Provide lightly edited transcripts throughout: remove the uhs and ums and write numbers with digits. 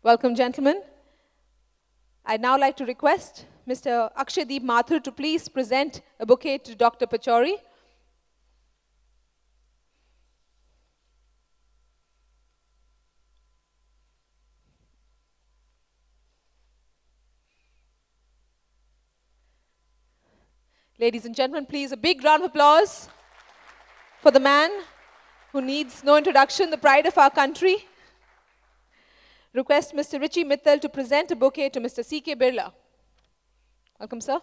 Welcome, gentlemen. I'd now like to request Mr. Akshaydeep Mathur to please present a bouquet to Dr. Pachauri. Ladies and gentlemen, please a big round of applause for the man who needs no introduction, the pride of our country. Request Mr. Richie Mittal to present a bouquet to Mr. C.K. Birla. Welcome, sir.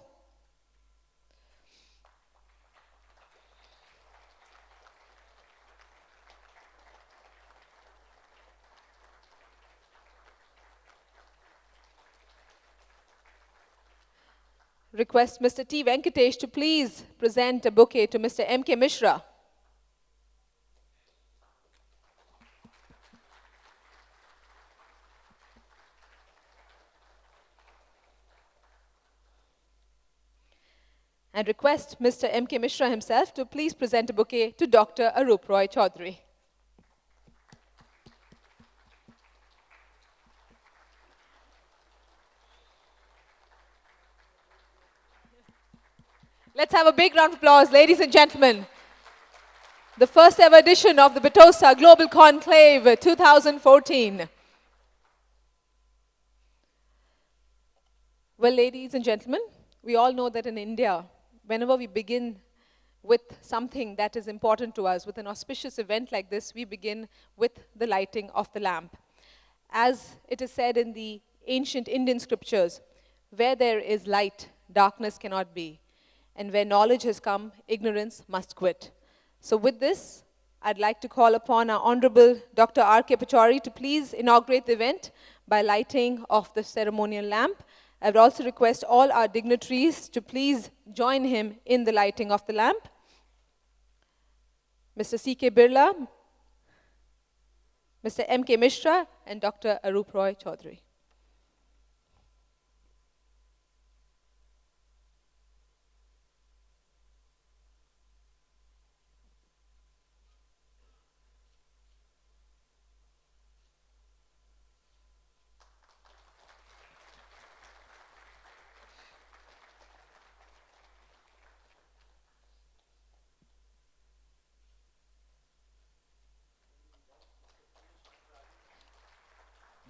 Request Mr. T. Venkatesh to please present a bouquet to Mr. M.K. Mishra. And request Mr. M.K. Mishra himself to please present a bouquet to Dr. Arup Roy Chaudhary. Let's have a big round of applause, ladies and gentlemen. The first ever edition of the Bitosa Global Conclave 2014. Well, ladies and gentlemen, we all know that in India, whenever we begin with something that is important to us, with an auspicious event like this, we begin with the lighting of the lamp. As it is said in the ancient Indian scriptures, where there is light, darkness cannot be. And where knowledge has come, ignorance must quit. So with this, I'd like to call upon our Honorable Dr. R.K. Pachauri to please inaugurate the event by lighting of the ceremonial lamp. I would also request all our dignitaries to please join him in the lighting of the lamp. Mr. C.K. Birla, Mr. M.K. Mishra, and Dr. Arup Roy Chaudhary.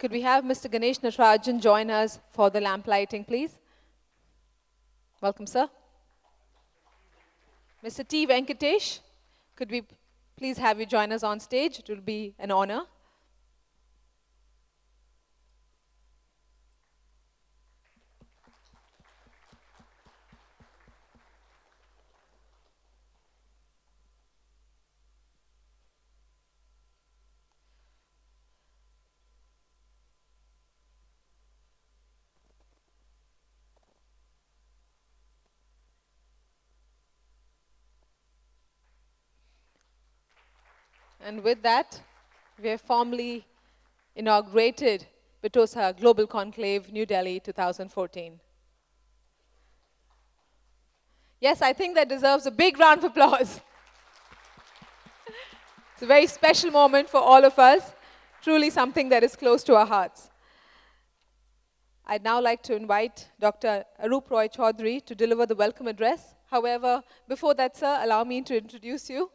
Could we have Mr. Ganesh Natarajan join us for the lamp lighting, please? Welcome, sir. Mr. T. Venkatesh, could we please have you join us on stage? It will be an honor. And with that, we have formally inaugurated Bitosa Global Conclave, New Delhi, 2014. Yes, I think that deserves a big round of applause. It's a very special moment for all of us, truly something that is close to our hearts. I'd now like to invite Dr. Arup Roy Chaudhary to deliver the welcome address. However, before that, sir, allow me to introduce you.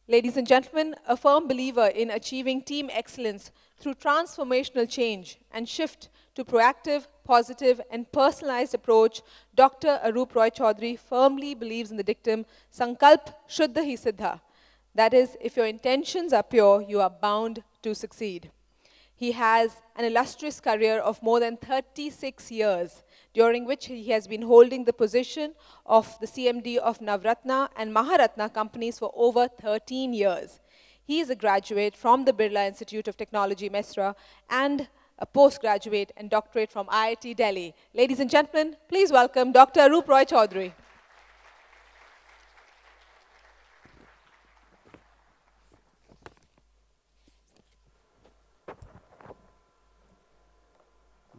Ladies and gentlemen, a firm believer in achieving team excellence through transformational change and shift to proactive, positive, and personalized approach, Dr. Arup Roy Chaudhary firmly believes in the dictum, Sankalp Shuddha hi Siddha. That is, if your intentions are pure, you are bound to succeed. He has an illustrious career of more than 36 years, during which he has been holding the position of the CMD of Navratna and Maharatna companies for over 13 years. He is a graduate from the Birla Institute of Technology, Mesra, and a postgraduate and doctorate from IIT Delhi. Ladies and gentlemen, please welcome Dr. Arup Roy Chaudhary.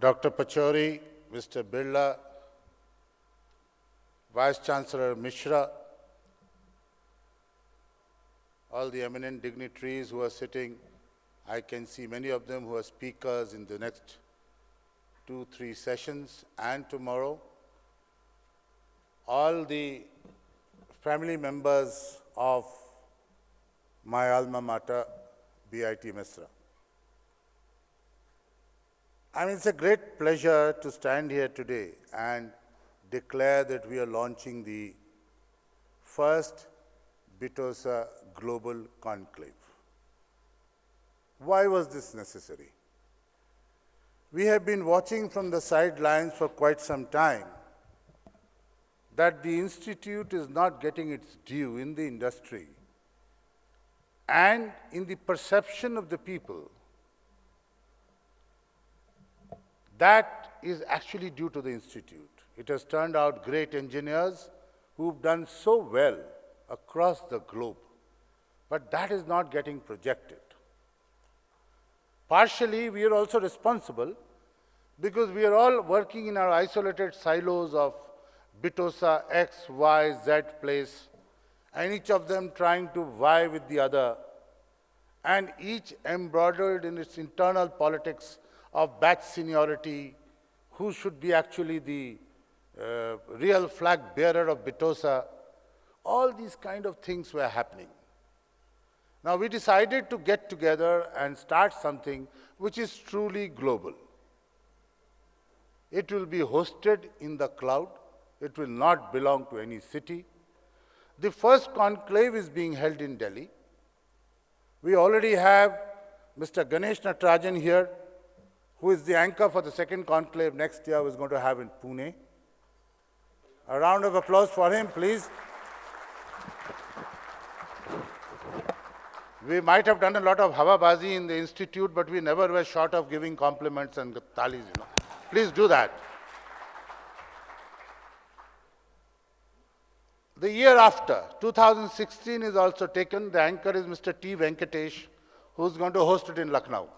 Dr. Pachauri, Mr. Birla, Vice Chancellor Mishra, all the eminent dignitaries who are sitting I can see many of them who are speakers in the next 2-3 sessions and tomorrow. All the family members of my alma mater, BIT Misra. I mean, it's a great pleasure to stand here today and declare that we are launching the first Bitosa Global Conclave. Why was this necessary? We have been watching from the sidelines for quite some time that the institute is not getting its due in the industry and in the perception of the people. That is actually due to the institute. It has turned out great engineers who've done so well across the globe, but that is not getting projected. Partially, we are also responsible because we are all working in our isolated silos of Bitosa X, Y, Z place, and each of them trying to vie with the other, and each embroidered in its internal politics of batch seniority, who should be actually the real flag bearer of Bitosa. All these kind of things were happening. Now we decided to get together and start something which is truly global. It will be hosted in the cloud. It will not belong to any city. The first conclave is being held in Delhi. We already have Mr. Ganesh Natarajan here, who is the anchor for the second conclave next year, who is going to have in Pune. A round of applause for him, please. We might have done a lot of hawabazi in the institute, but we never were short of giving compliments and talis, you know. Please do that. The year after, 2016 is also taken. The anchor is Mr. T. Venkatesh, who's going to host it in Lucknow.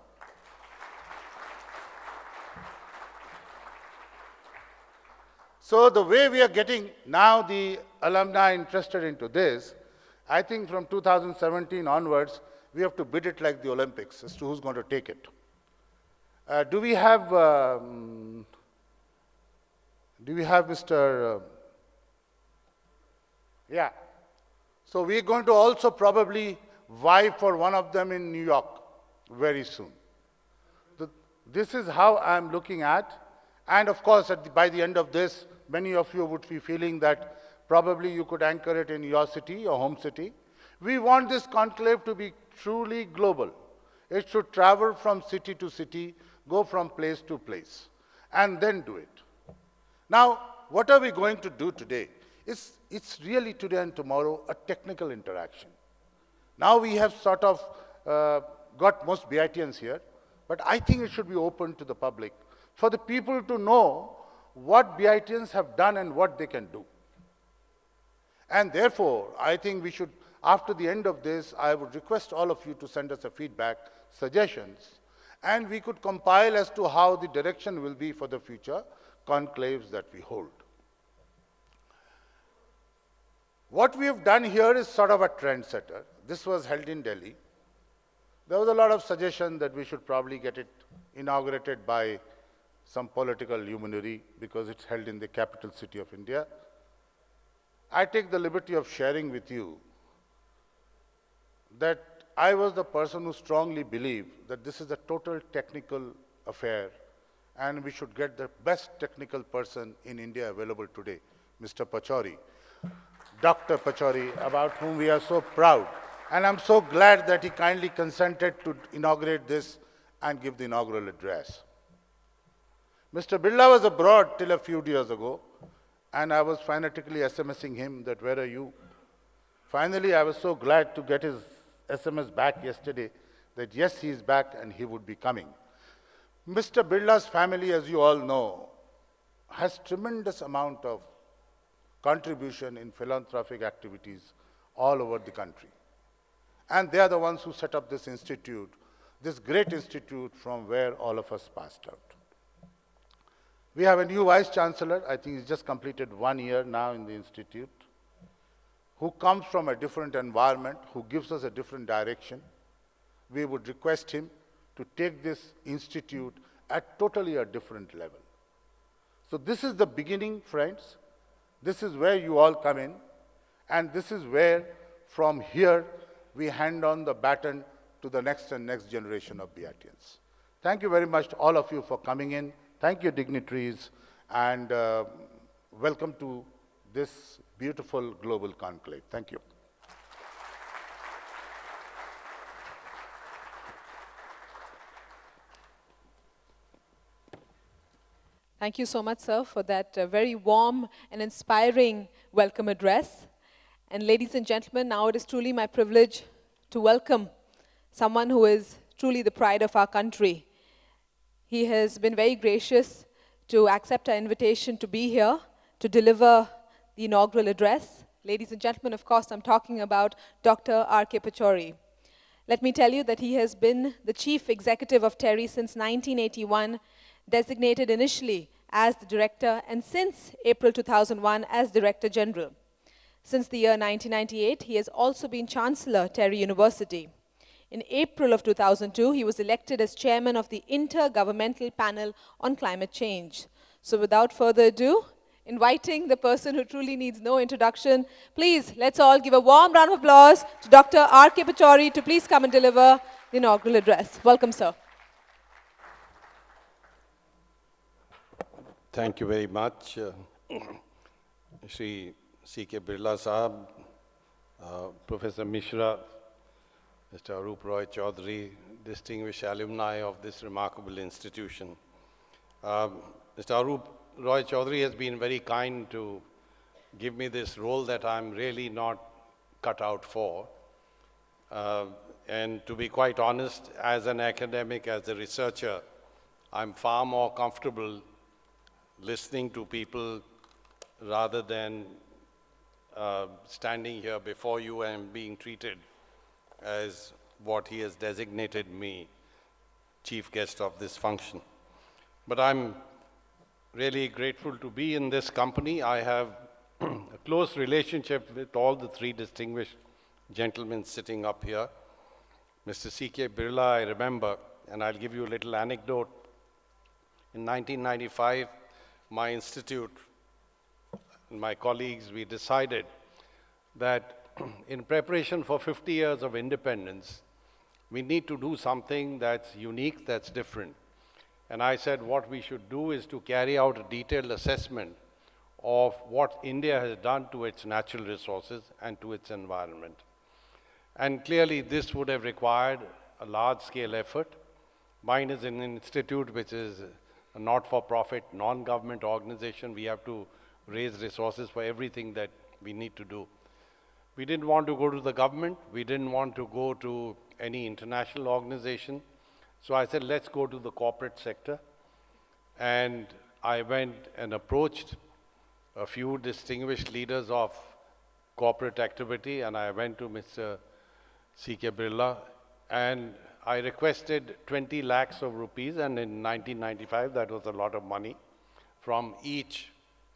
So the way we are getting now the alumni interested into this, I think from 2017 onwards, we have to bid it like the Olympics as to who's going to take it. Do we have Mr. Yeah. So we're going to also probably vie for one of them in New York very soon. This is how I'm looking at. And of course, by the end of this, many of you would be feeling that probably you could anchor it in your city, your home city. We want this conclave to be truly global. It should travel from city to city, go from place to place, and then do it. Now, what are we going to do today? It's really today and tomorrow a technical interaction. Now we have sort of got most BITians here, but I think it should be open to the public for the people to know what BITians have done and what they can do. And therefore, I think we should, after the end of this, I would request all of you to send us a feedback, suggestions, and we could compile as to how the direction will be for the future conclaves that we hold. What we have done here is sort of a trendsetter. This was held in Delhi. There was a lot of suggestion that we should probably get it inaugurated by some political luminary because it's held in the capital city of India. I take the liberty of sharing with you that I was the person who strongly believed that this is a total technical affair and we should get the best technical person in India available today, Mr. Pachauri, Dr. Pachauri, about whom we are so proud. And I'm so glad that he kindly consented to inaugurate this and give the inaugural address. Mr. Birla was abroad till a few years ago, and I was fanatically SMSing him that, where are you? Finally, I was so glad to get his SMS back yesterday that yes, he is back and he would be coming. Mr. Birla's family, as you all know, has tremendous amount of contribution in philanthropic activities all over the country. And they are the ones who set up this institute, this great institute from where all of us passed out. We have a new Vice Chancellor, I think he's just completed 1 year now in the institute, who comes from a different environment, who gives us a different direction. We would request him to take this institute at totally a different level. So this is the beginning, friends. This is where you all come in, and this is where, from here, we hand on the baton to the next and next generation of BITians. Thank you very much to all of you for coming in. Thank you, dignitaries, and welcome to this beautiful global conclave. Thank you. Thank you so much, sir, for that very warm and inspiring welcome address. And ladies and gentlemen, now it is truly my privilege to welcome someone who is truly the pride of our country. He has been very gracious to accept our invitation to be here to deliver the inaugural address. Ladies and gentlemen, of course, I'm talking about Dr. R.K. Pachauri. Let me tell you that he has been the chief executive of TERI since 1981, designated initially as the director, and since April 2001 as Director General. Since the year 1998, he has also been Chancellor, TERI University. In April of 2002, he was elected as chairman of the Intergovernmental Panel on Climate Change. So without further ado, inviting the person who truly needs no introduction, please, let's all give a warm round of applause to Dr. R.K. Pachauri to please come and deliver the inaugural address. Welcome, sir. Thank you very much, Shri C.K. Birla Sahab, Professor Mishra, Mr. Arup Roy Chaudhary, distinguished alumni of this remarkable institution. Mr. Arup Roy Chaudhary has been very kind to give me this role that I'm really not cut out for. And to be quite honest, as an academic, as a researcher, I'm far more comfortable listening to people rather than standing here before you and being treated as what he has designated me, chief guest of this function. But I'm really grateful to be in this company. I have a close relationship with all the three distinguished gentlemen sitting up here. Mr. C.K. Birla, I remember, and I'll give you a little anecdote. In 1995, my institute and my colleagues, we decided that in preparation for 50 years of independence, we need to do something that's unique, that's different. And I said what we should do is to carry out a detailed assessment of what India has done to its natural resources and to its environment. And clearly this would have required a large-scale effort. Mine is an institute which is a not-for-profit, non-government organization. We have to raise resources for everything that we need to do. We didn't want to go to the government. We didn't want to go to any international organization. So I said, let's go to the corporate sector. And I went and approached a few distinguished leaders of corporate activity, and I went to Mr. C.K. Birla, and I requested 20 lakhs of rupees, and in 1995, that was a lot of money, from each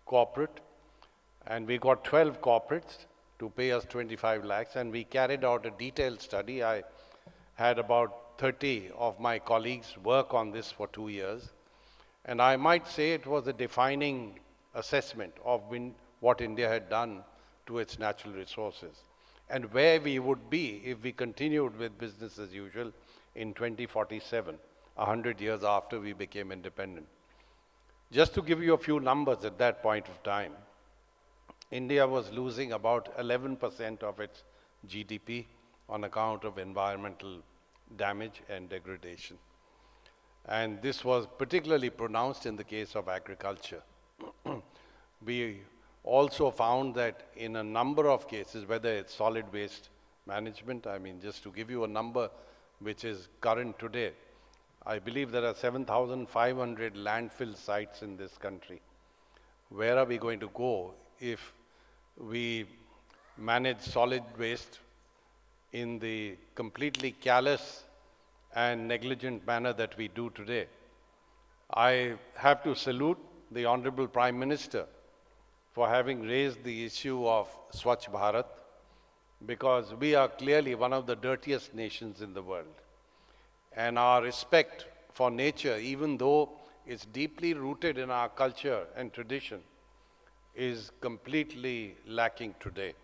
corporate. And we got 12 corporates to pay us 25 lakhs, and we carried out a detailed study. I had about 30 of my colleagues work on this for 2 years. And I might say it was a defining assessment of what India had done to its natural resources, and where we would be if we continued with business as usual in 2047, 100 years after we became independent. Just to give you a few numbers at that point of time, India was losing about 11% of its GDP on account of environmental damage and degradation. And this was particularly pronounced in the case of agriculture. We also found that in a number of cases, whether it's solid waste management, I mean, just to give you a number which is current today, I believe there are 7,500 landfill sites in this country. Where are we going to go if we manage solid waste in the completely callous and negligent manner that we do today? I have to salute the Honorable Prime Minister for having raised the issue of Swachh Bharat, because we are clearly one of the dirtiest nations in the world. and our respect for nature, even though it's deeply rooted in our culture and tradition, is completely lacking today.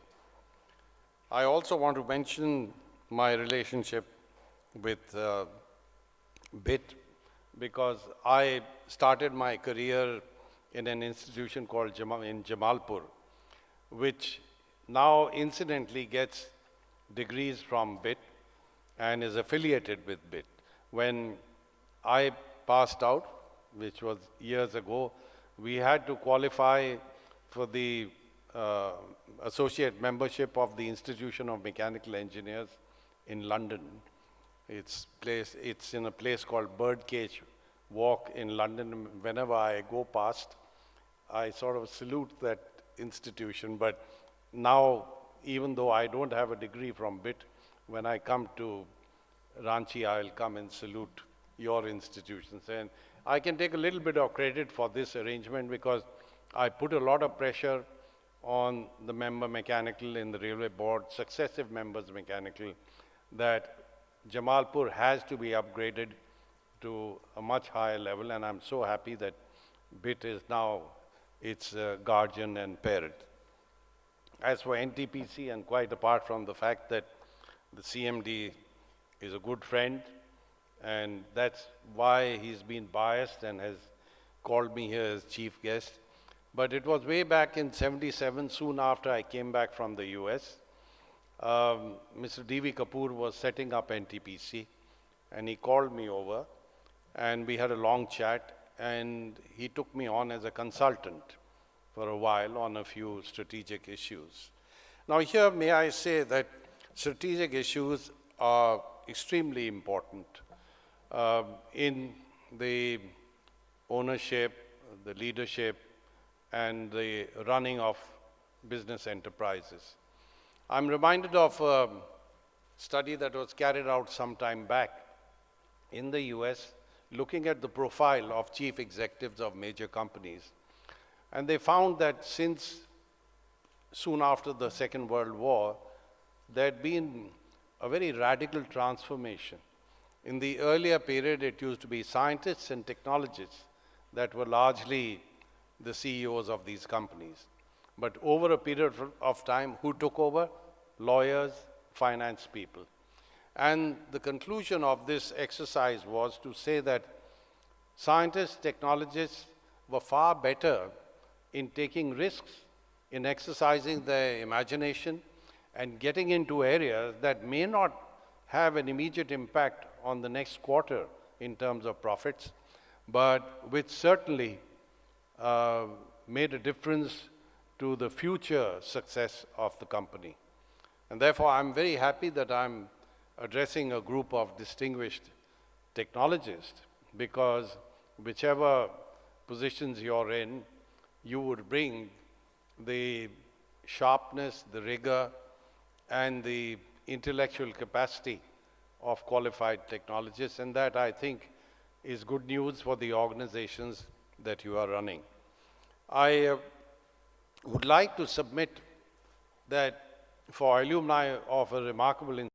I also want to mention my relationship with BIT, because I started my career in an institution called in Jamalpur, which now incidentally gets degrees from BIT and is affiliated with BIT. When I passed out, which was years ago, we had to qualify for the associate membership of the Institution of Mechanical Engineers in London. It's in a place called Birdcage Walk in London. Whenever I go past, I sort of salute that institution. But now, even though I don't have a degree from BIT, when I come to Ranchi, I'll come and salute your institutions. And I can take a little bit of credit for this arrangement because I put a lot of pressure on the member mechanical in the railway board, successive members mechanical, that Jamalpur has to be upgraded to a much higher level, and I'm so happy that BIT is now its guardian and parent. As for NTPC, and quite apart from the fact that the CMD is a good friend, and that's why he's been biased and has called me here as chief guest. But it was way back in '77, soon after I came back from the US. Mr. D.V. Kapoor was setting up NTPC, and he called me over, and we had a long chat, and he took me on as a consultant for a while on a few strategic issues. Now here, may I say that strategic issues are extremely important in the ownership, the leadership, and the running of business enterprises. I'm reminded of a study that was carried out some time back in the US, looking at the profile of chief executives of major companies. And they found that since soon after the Second World War, there had been a very radical transformation. In the earlier period, it used to be scientists and technologists that were largely the CEOs of these companies. But over a period of time, who took over? Lawyers, finance people. And the conclusion of this exercise was to say that scientists, technologists were far better in taking risks, in exercising their imagination, and getting into areas that may not have an immediate impact on the next quarter in terms of profits, but which certainly made a difference to the future success of the company. And therefore, I'm very happy that I'm addressing a group of distinguished technologists, because whichever positions you're in, you would bring the sharpness, the rigor, and the intellectual capacity of qualified technologists, and that, I think, is good news for the organizations that you are running. I would like to submit that for alumni of a remarkable institution,